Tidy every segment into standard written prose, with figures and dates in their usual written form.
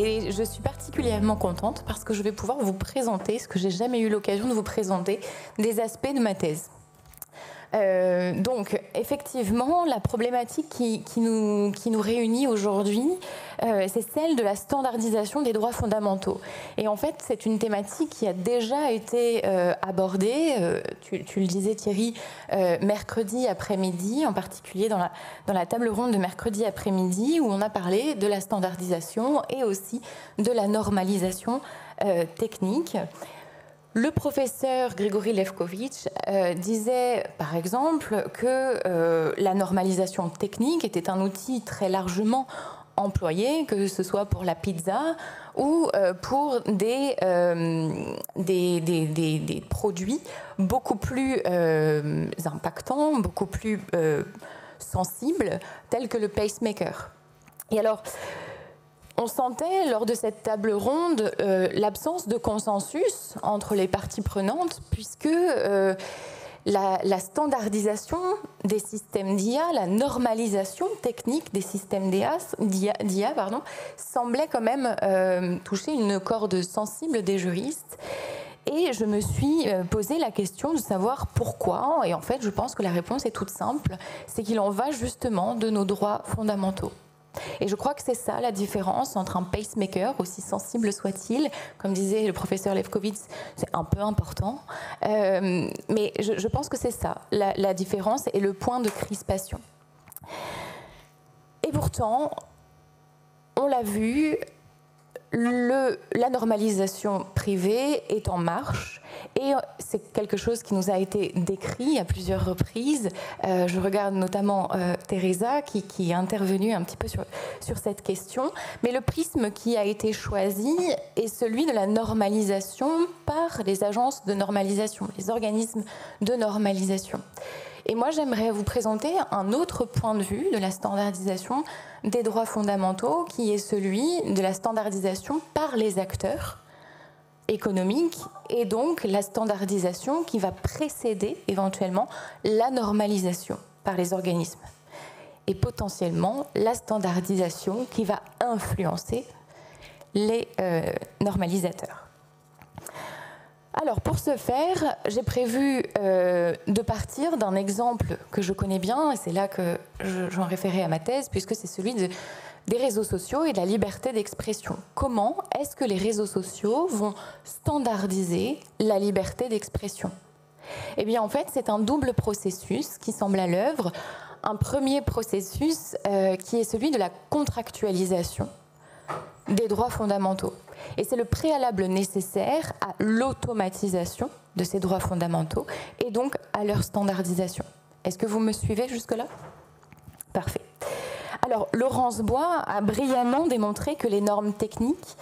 Et je suis particulièrement contente parce que je vais pouvoir vous présenter, ce que j'ai jamais eu l'occasion de vous présenter, des aspects de ma thèse. Donc, effectivement, la problématique qui nous réunit aujourd'hui, c'est celle de la standardisation des droits fondamentaux. Et en fait, c'est une thématique qui a déjà été abordée, tu le disais Thierry, mercredi après-midi, en particulier dans la table ronde de mercredi après-midi, où on a parlé de la standardisation et aussi de la normalisation technique. Le professeur Grigory Lefkovitch disait, par exemple, que la normalisation technique était un outil très largement employé, que ce soit pour la pizza ou pour des produits beaucoup plus impactants, beaucoup plus sensibles, tels que le pacemaker. Et alors, on sentait lors de cette table ronde l'absence de consensus entre les parties prenantes, puisque la standardisation des systèmes d'IA, la normalisation technique des systèmes d'IA, semblait quand même toucher une corde sensible des juristes. Et je me suis posé la question de savoir pourquoi. Et en fait, je pense que la réponse est toute simple, c'est qu'il en va justement de nos droits fondamentaux. Et je crois que c'est ça la différence entre un pacemaker, aussi sensible soit-il, comme disait le professeur Lefkovitch, c'est un peu important, mais je pense que c'est ça la différence et le point de crispation. Et pourtant, on l'a vu, la normalisation privée est en marche. Et c'est quelque chose qui nous a été décrit à plusieurs reprises. Je regarde notamment Teresa qui est intervenue un petit peu sur cette question. Mais le prisme qui a été choisi est celui de la normalisation par les agences de normalisation, les organismes de normalisation. Et moi, j'aimerais vous présenter un autre point de vue de la standardisation des droits fondamentaux, qui est celui de la standardisation par les acteurs économique et donc la standardisation qui va précéder éventuellement la normalisation par les organismes et potentiellement la standardisation qui va influencer les normalisateurs. Alors pour ce faire, j'ai prévu de partir d'un exemple que je connais bien et c'est là que j'en référais à ma thèse puisque c'est celui des réseaux sociaux et de la liberté d'expression. Comment est-ce que les réseaux sociaux vont standardiser la liberté d'expression? Eh bien, en fait, c'est un double processus qui semble à l'œuvre. Un premier processus qui est celui de la contractualisation des droits fondamentaux. Et c'est le préalable nécessaire à l'automatisation de ces droits fondamentaux et donc à leur standardisation. Est-ce que vous me suivez jusque-là? Parfait. Alors, Laurence Bois a brillamment démontré que les normes techniques,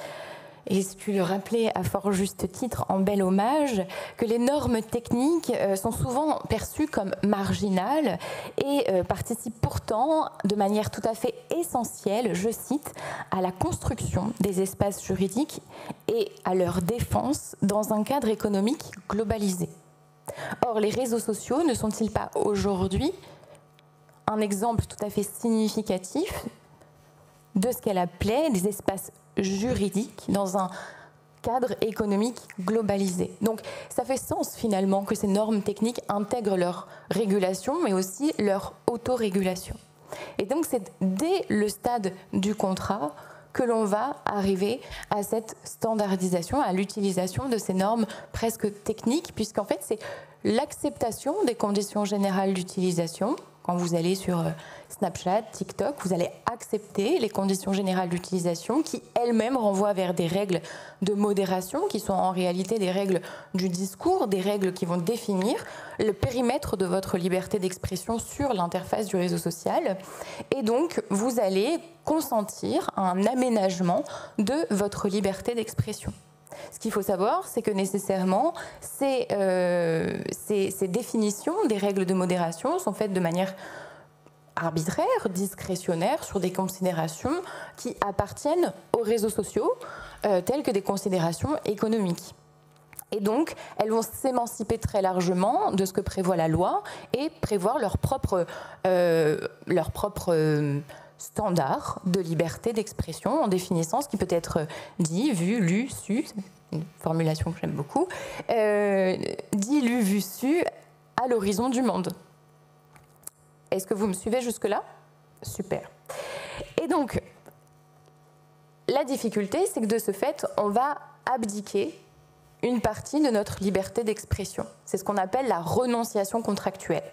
et tu le rappelais à fort juste titre en bel hommage, que les normes techniques sont souvent perçues comme marginales et participent pourtant de manière tout à fait essentielle, je cite, à la construction des espaces juridiques et à leur défense dans un cadre économique globalisé. Or, les réseaux sociaux ne sont-ils pas aujourd'hui un exemple tout à fait significatif de ce qu'elle appelait des espaces juridiques dans un cadre économique globalisé. Donc ça fait sens finalement que ces normes techniques intègrent leur régulation mais aussi leur autorégulation. Et donc c'est dès le stade du contrat que l'on va arriver à cette standardisation, à l'utilisation de ces normes presque techniques, puisqu'en fait c'est l'acceptation des conditions générales d'utilisation. Quand vous allez sur Snapchat, TikTok, vous allez accepter les conditions générales d'utilisation qui elles-mêmes renvoient vers des règles de modération qui sont en réalité des règles du discours, des règles qui vont définir le périmètre de votre liberté d'expression sur l'interface du réseau social. Et donc, vous allez consentir à un aménagement de votre liberté d'expression. Ce qu'il faut savoir, c'est que nécessairement, ces définitions des règles de modération sont faites de manière arbitraire, discrétionnaire, sur des considérations qui appartiennent aux réseaux sociaux, telles que des considérations économiques. Et donc, elles vont s'émanciper très largement de ce que prévoit la loi et prévoir leur propre standard de liberté d'expression en définissant ce qui peut être dit, vu, lu, su, une formulation que j'aime beaucoup, dit, lu, vu, su à l'horizon du monde. Est-ce que vous me suivez jusque-là? Super. Et donc, la difficulté, c'est que de ce fait, on va abdiquer une partie de notre liberté d'expression. C'est ce qu'on appelle la renonciation contractuelle.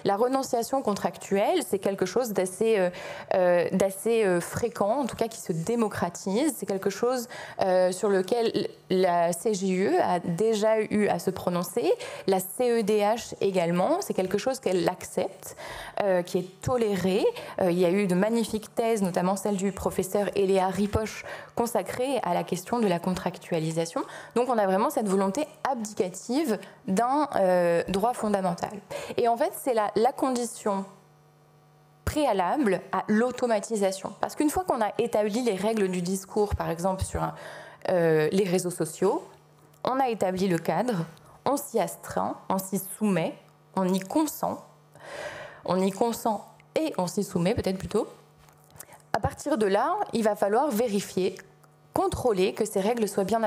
La renonciation contractuelle, c'est quelque chose d'assez fréquent, en tout cas qui se démocratise. C'est quelque chose sur lequel la CJUE a déjà eu à se prononcer, la CEDH également. C'est quelque chose qu'elle accepte, qui est toléré. Il y a eu de magnifiques thèses, notamment celle du professeur Eléa Ripoche, consacrée à la question de la contractualisation. Donc on a vraiment cette volonté abdicative d'un droit fondamental. Et en fait, c'est la condition préalable à l'automatisation. Parce qu'une fois qu'on a établi les règles du discours, par exemple sur les réseaux sociaux, on a établi le cadre, on s'y astreint, on s'y soumet, on y consent et on s'y soumet peut-être plutôt. À partir de là, il va falloir vérifier, contrôler que ces règles soient bien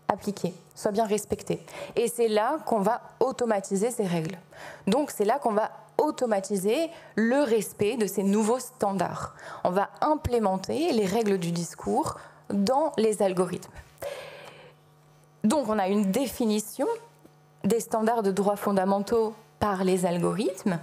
appliquées, soient bien respectées. Et c'est là qu'on va automatiser ces règles. Donc c'est là qu'on va automatiser le respect de ces nouveaux standards. On va implémenter les règles du discours dans les algorithmes. Donc on a une définition des standards de droits fondamentaux par les algorithmes,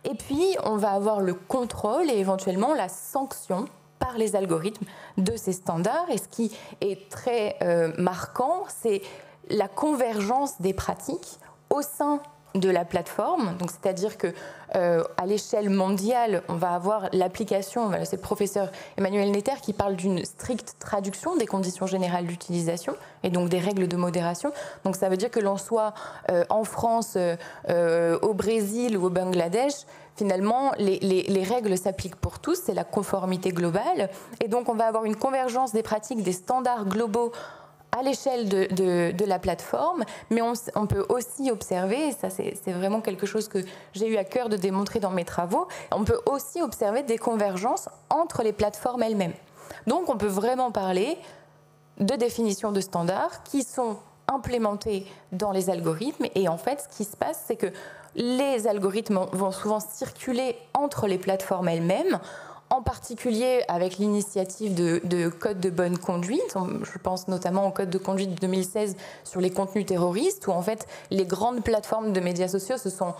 et puis on va avoir le contrôle et éventuellement la sanction par les algorithmes de ces standards. Et ce qui est très marquant, c'est la convergence des pratiques au sein de la plateforme. Donc, c'est-à-dire que à l'échelle mondiale, on va avoir l'application, voilà, c'est le professeur Emmanuel Netter qui parle d'une stricte traduction des conditions générales d'utilisation et donc des règles de modération. Donc ça veut dire que l'on soit en France, au Brésil ou au Bangladesh, finalement, les règles s'appliquent pour tous, c'est la conformité globale. Et donc on va avoir une convergence des pratiques, des standards globaux à l'échelle de la plateforme, mais on peut aussi observer, et ça c'est vraiment quelque chose que j'ai eu à cœur de démontrer dans mes travaux, on peut aussi observer des convergences entre les plateformes elles-mêmes. Donc on peut vraiment parler de définitions de standards qui sont implémentées dans les algorithmes, et en fait ce qui se passe, c'est que les algorithmes vont souvent circuler entre les plateformes elles-mêmes, en particulier avec l'initiative de code de bonne conduite. Je pense notamment au code de conduite de 2016 sur les contenus terroristes, où en fait les grandes plateformes de médias sociaux se sont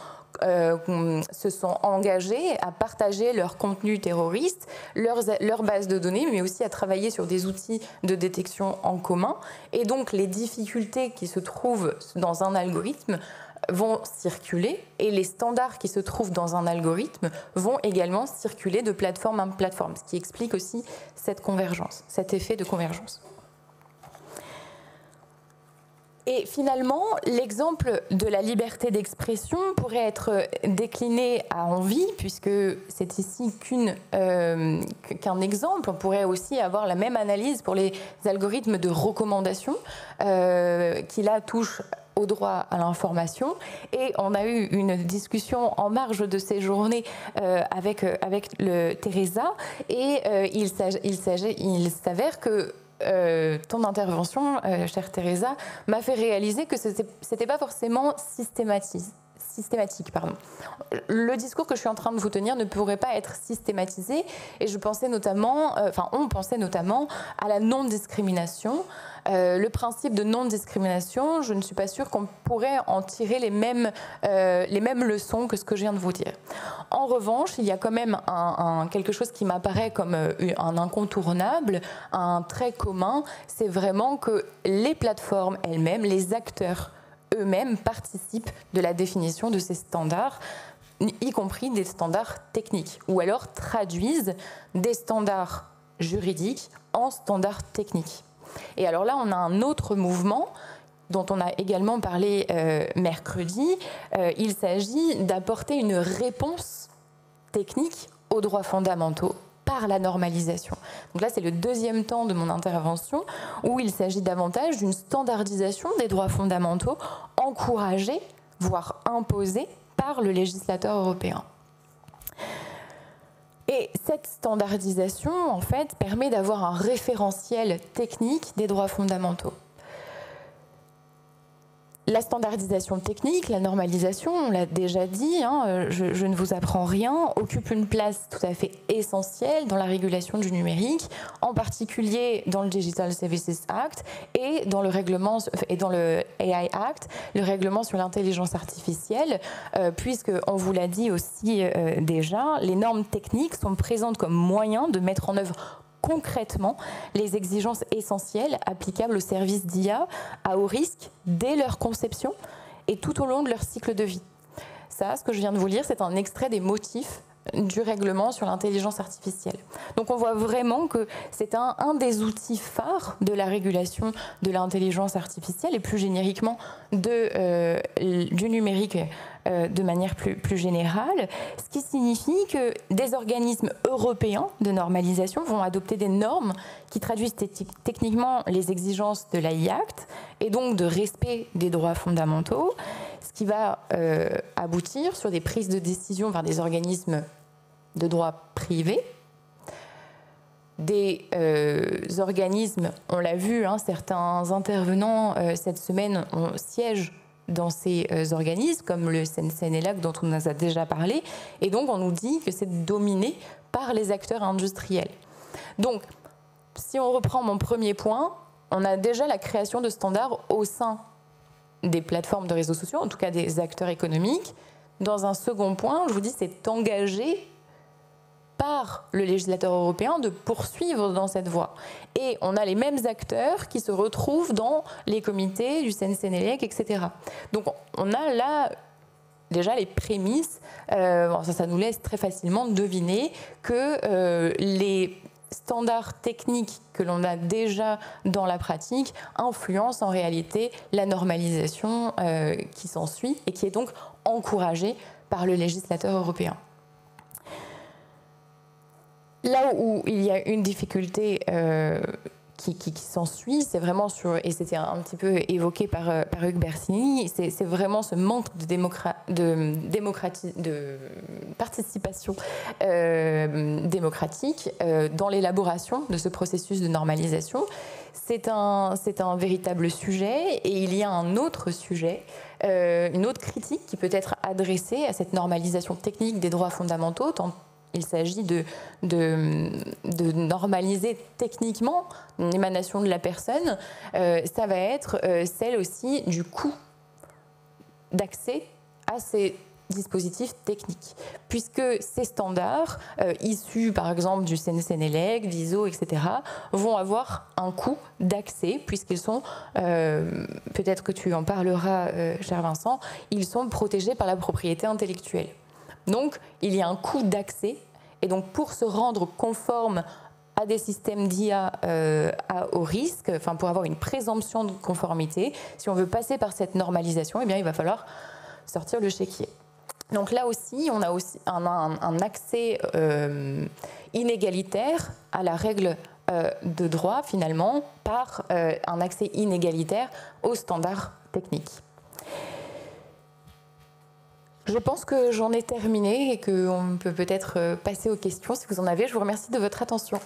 engagées à partager leurs contenus terroristes, leurs bases de données, mais aussi à travailler sur des outils de détection en commun. Et donc les difficultés qui se trouvent dans un algorithme vont circuler, et les standards qui se trouvent dans un algorithme vont également circuler de plateforme en plateforme, ce qui explique aussi cette convergence, cet effet de convergence. Et finalement, l'exemple de la liberté d'expression pourrait être décliné à envie, puisque c'est ici qu'un exemple. On pourrait aussi avoir la même analyse pour les algorithmes de recommandation, qui là touchent au droit à l'information. Et on a eu une discussion en marge de ces journées avec Teresa, et il s'avère que ton intervention, chère Teresa, m'a fait réaliser que c'était pas forcément systématique. Le discours que je suis en train de vous tenir ne pourrait pas être systématisé, et je pensais notamment, on pensait notamment à la non-discrimination. Le principe de non-discrimination, je ne suis pas sûre qu'on pourrait en tirer les mêmes leçons que ce que je viens de vous dire. En revanche, il y a quand même quelque chose qui m'apparaît comme un incontournable, un trait commun, c'est vraiment que les plateformes elles-mêmes, les acteurs eux-mêmes participent de la définition de ces standards, y compris des standards techniques, ou alors traduisent des standards juridiques en standards techniques. Et alors là, on a un autre mouvement dont on a également parlé mercredi. Il s'agit d'apporter une réponse technique aux droits fondamentaux par la normalisation. Donc là, c'est le deuxième temps de mon intervention, où il s'agit davantage d'une standardisation des droits fondamentaux encouragée, voire imposée, par le législateur européen. Et cette standardisation, en fait, permet d'avoir un référentiel technique des droits fondamentaux. La standardisation technique, la normalisation, on l'a déjà dit, hein, je ne vous apprends rien, occupe une place tout à fait essentielle dans la régulation du numérique, en particulier dans le Digital Services Act et dans le règlement et dans le AI Act, le règlement sur l'intelligence artificielle, puisque on vous l'a dit aussi déjà, les normes techniques sont présentes comme moyen de mettre en œuvre concrètement les exigences essentielles applicables aux services d'IA à haut risque dès leur conception et tout au long de leur cycle de vie. Ça, ce que je viens de vous lire, c'est un extrait des motifs du règlement sur l'intelligence artificielle. Donc on voit vraiment que c'est un des outils phares de la régulation de l'intelligence artificielle et plus génériquement du numérique de manière plus générale, ce qui signifie que des organismes européens de normalisation vont adopter des normes qui traduisent techniquement les exigences de l'AI Act et donc de respect des droits fondamentaux, ce qui va aboutir sur des prises de décision par des organismes de droit privé, des organismes, on l'a vu, hein, certains intervenants cette semaine siègent dans ces organismes, comme le CNCNELAC dont on nous a déjà parlé, et donc on nous dit que c'est dominé par les acteurs industriels. Donc, si on reprend mon premier point, on a déjà la création de standards au sein des plateformes de réseaux sociaux, en tout cas des acteurs économiques. Dans un second point, je vous dis, c'est engagé par le législateur européen de poursuivre dans cette voie. Et on a les mêmes acteurs qui se retrouvent dans les comités du CNCNELEC, etc. Donc on a là déjà les prémices, ça nous laisse très facilement deviner que les standards techniques que l'on a déjà dans la pratique influencent en réalité la normalisation qui s'ensuit et qui est donc encouragée par le législateur européen. Là où il y a une difficulté qui s'ensuit, c'est vraiment sur, et c'était un petit peu évoqué par Hugues Bersini, c'est vraiment ce manque de participation démocratique dans l'élaboration de ce processus de normalisation. C'est un véritable sujet, et il y a un autre sujet, une autre critique qui peut être adressée à cette normalisation technique des droits fondamentaux, tant il s'agit de normaliser techniquement une émanation de la personne, ça va être celle aussi du coût d'accès à ces dispositifs techniques. Puisque ces standards, issus par exemple du CNCNELEC, d'ISO, etc., vont avoir un coût d'accès, puisqu'ils sont, peut-être que tu en parleras, cher Vincent, ils sont protégés par la propriété intellectuelle. Donc, il y a un coût d'accès, et donc pour se rendre conforme à des systèmes d'IA à haut risque, enfin pour avoir une présomption de conformité, si on veut passer par cette normalisation, eh bien, il va falloir sortir le chéquier. Donc là aussi, on a aussi un accès inégalitaire à la règle de droit, finalement, par un accès inégalitaire aux standards techniques. Je pense que j'en ai terminé et qu'on peut peut-être passer aux questions si vous en avez. Je vous remercie de votre attention.